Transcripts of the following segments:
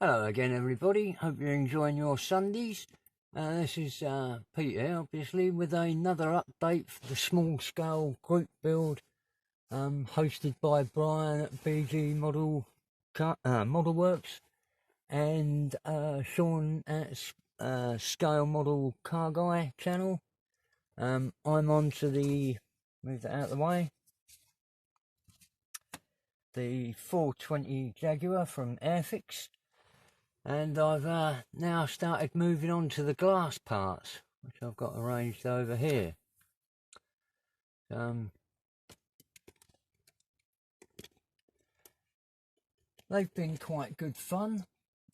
Hello again, everybody. Hope you're enjoying your Sundays. This is Pete here, obviously, with another update for the small scale group build, hosted by Brian at BG Model Works and Sean at Scale Model Car Guy channel. I'm on to move that out of the way, the 420 Jaguar from Airfix. And I've now started moving on to the glass parts, which I've got arranged over here. They've been quite good fun.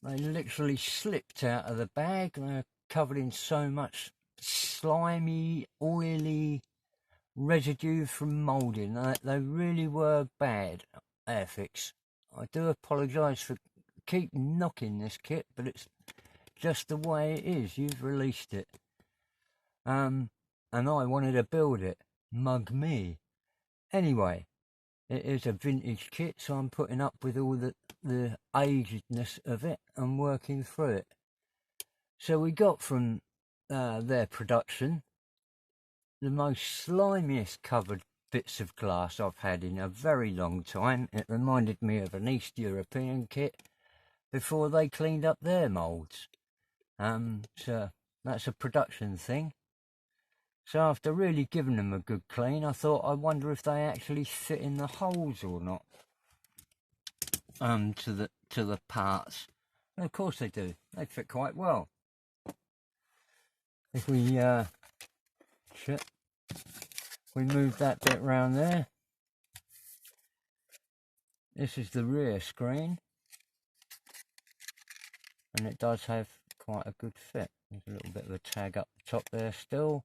They literally slipped out of the bag. They're covered in so much slimy, oily residue from moulding. They really were bad, Airfix. I do apologise for keep knocking this kit, but it's just the way it is. You've released it, and I wanted to build it. Mug me. Anyway, it is a vintage kit, so I'm putting up with all the agedness of it and working through it. So we got from their production the most slimiest covered bits of glass I've had in a very long time. It reminded me of an East European kit before they cleaned up their moulds. So that's a production thing. So after really giving them a good clean, I thought, I wonder if they actually fit in the holes or not. To the parts. And of course they do. They fit quite well. If we move that bit round there. This is the rear screen, and it does have quite a good fit. There's a little bit of a tag up the top there still.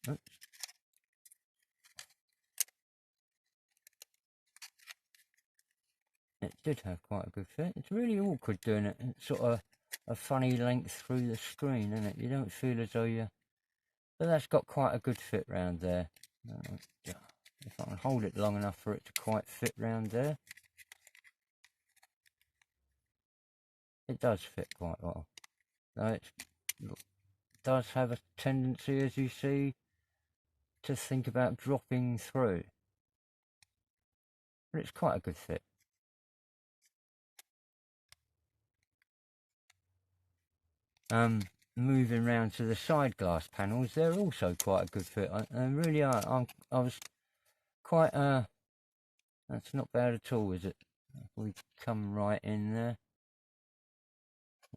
Oops. It did have quite a good fit. It's really awkward doing it. It's sort of a funny length through the screen, isn't it? You don't feel as though you... But that's got quite a good fit round there. If I can hold it long enough for it to quite fit round there. It does fit quite well. Now it does have a tendency, as you see, to think about dropping through. But it's quite a good fit. Moving round to the side glass panels, they're also quite a good fit. They really are. I was quite that's not bad at all, is it? If we come right in there,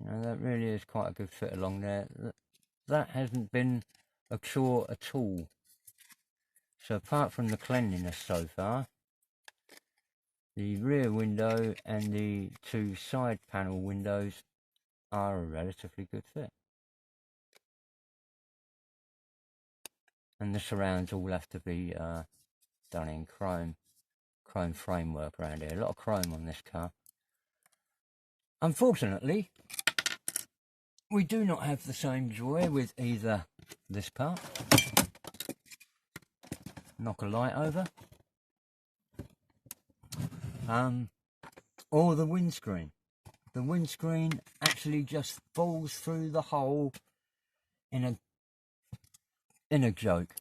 you know, that really is quite a good fit along there. That hasn't been a chore at all. So apart from the cleanliness so far, the rear window and the two side panel windows are a relatively good fit. And the surrounds all have to be done in chrome framework around here. A lot of chrome on this car. Unfortunately, we do not have the same joy with either this part. Knock a light over. Or the windscreen. The windscreen actually just falls through the hole in a joke.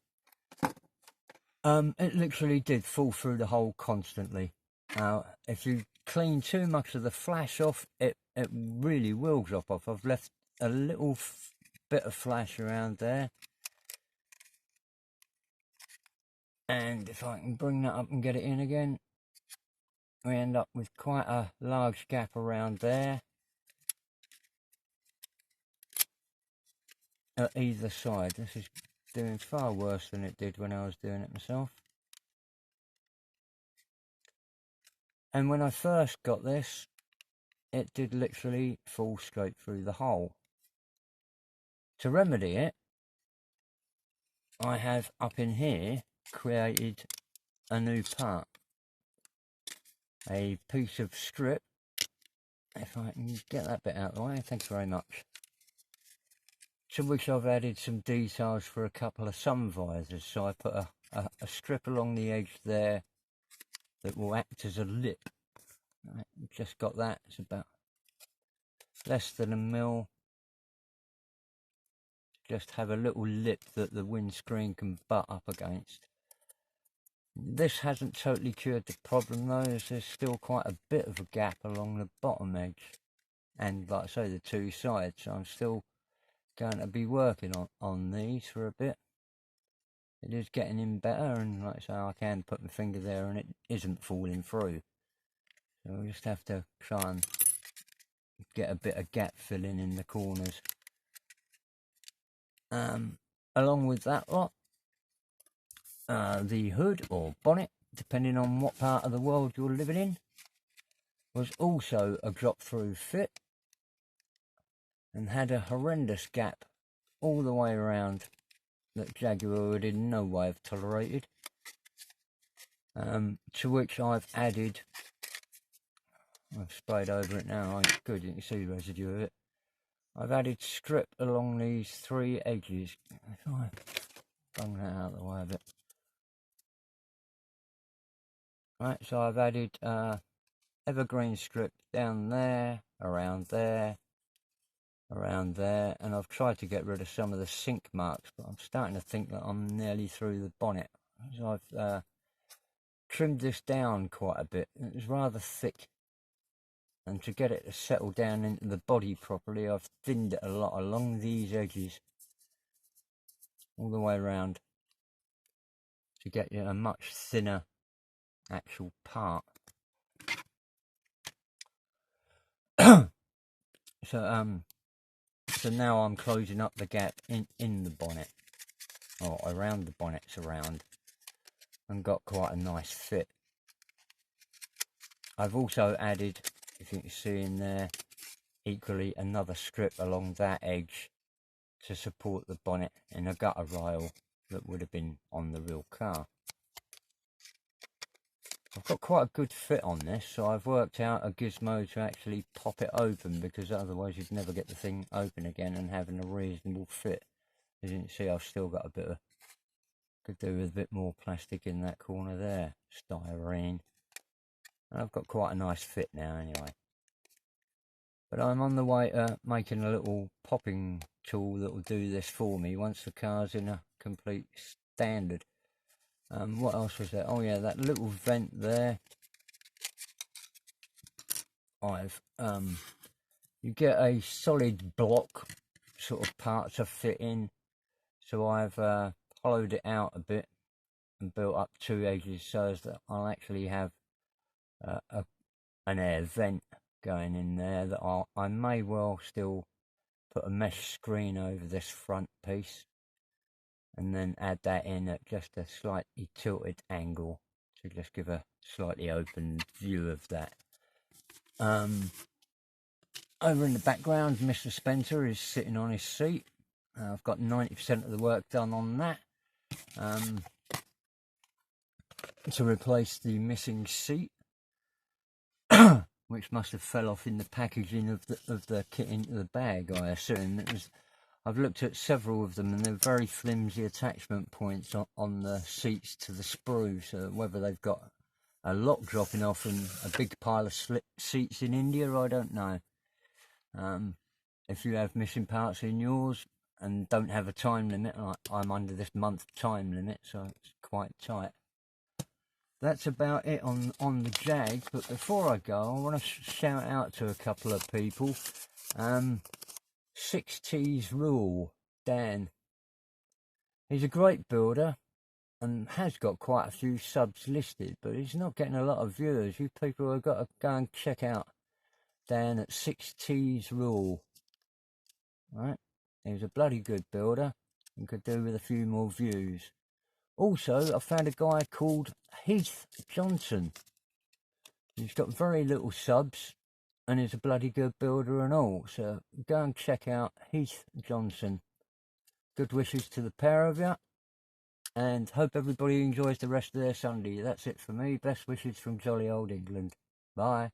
It literally did fall through the hole constantly. If you clean too much of the flash off, it really will drop off. I've left a little bit of flash around there. And if I can bring that up and get it in again, we end up with quite a large gap around there. At either side. This is doing far worse than it did when I was doing it myself. And when I first got this, it did literally fall straight through the hole. To remedy it, I have up in here created a new part. A piece of strip. If I can get that bit out of the way, thank you very much. To which I've added some details for a couple of sun visors. So I put a strip along the edge there that will act as a lip. Right, just got that. It's about less than a mil. Just have a little lip that the windscreen can butt up against. This hasn't totally cured the problem though, as there's still quite a bit of a gap along the bottom edge. And like I say, the two sides. So I'm still going to be working on these for a bit. It is getting in better, and like I say, I can put my finger there and it isn't falling through. So we'll just have to try and get a bit of gap filling in the corners. Along with that lot, the hood or bonnet, depending on what part of the world you're living in, was also a drop through fit and had a horrendous gap all the way around that Jaguar would in no way have tolerated. To which I've added, I've sprayed over it now, good, you can see the residue of it. I've added strip along these three edges. If I bung that out of the way a bit. Right, so I've added evergreen strip down there, around there, around there, and I've tried to get rid of some of the sink marks, but I'm starting to think that I'm nearly through the bonnet. So I've trimmed this down quite a bit. It was rather thick, and to get it to settle down into the body properly, I've thinned it a lot along these edges, all the way around, to get you a much thinner actual part. So now I'm closing up the gap in the bonnet, or around the bonnets around, and got quite a nice fit. I've also added, if you can see in there, equally another strip along that edge to support the bonnet in a gutter rail that would have been on the real car. I've got quite a good fit on this, so I've worked out a gizmo to actually pop it open, because otherwise you'd never get the thing open again and having a reasonable fit. As you can see, I've still got a bit of, could do with a bit more plastic in that corner there, styrene. And I've got quite a nice fit now anyway. But I'm on the way to making a little popping tool that will do this for me once the car's in a complete standard. What else was there? Oh yeah, that little vent there. I've you get a solid block sort of part to fit in, so I've hollowed it out a bit and built up two edges so as that I'll actually have an air vent going in there that I may well still put a mesh screen over this front piece and then add that in at just a slightly tilted angle to just give a slightly open view of that. Over in the background, Mr. Spencer is sitting on his seat. I've got 90% of the work done on that, to replace the missing seat, which must have fell off in the packaging of the kit into the bag, I assume. I've looked at several of them and they're very flimsy attachment points on the seats to the sprue, so whether they've got a lock dropping off and a big pile of seats in India, I don't know. If you have missing parts in yours and don't have a time limit, I'm under this month time limit, so it's quite tight. That's about it on the Jag, but before I go, I want to shout out to a couple of people. 6T's Rule, Dan. He's a great builder and has got quite a few subs listed, but he's not getting a lot of viewers. You people have got to go and check out Dan at 6T's Rule. Right? He's a bloody good builder and could do with a few more views. Also, I found a guy called Heath Johnson. He's got very little subs and is a bloody good builder and all. So go and check out Heath Johnson. Good wishes to the pair of you. And hope everybody enjoys the rest of their Sunday. That's it for me. Best wishes from jolly old England. Bye.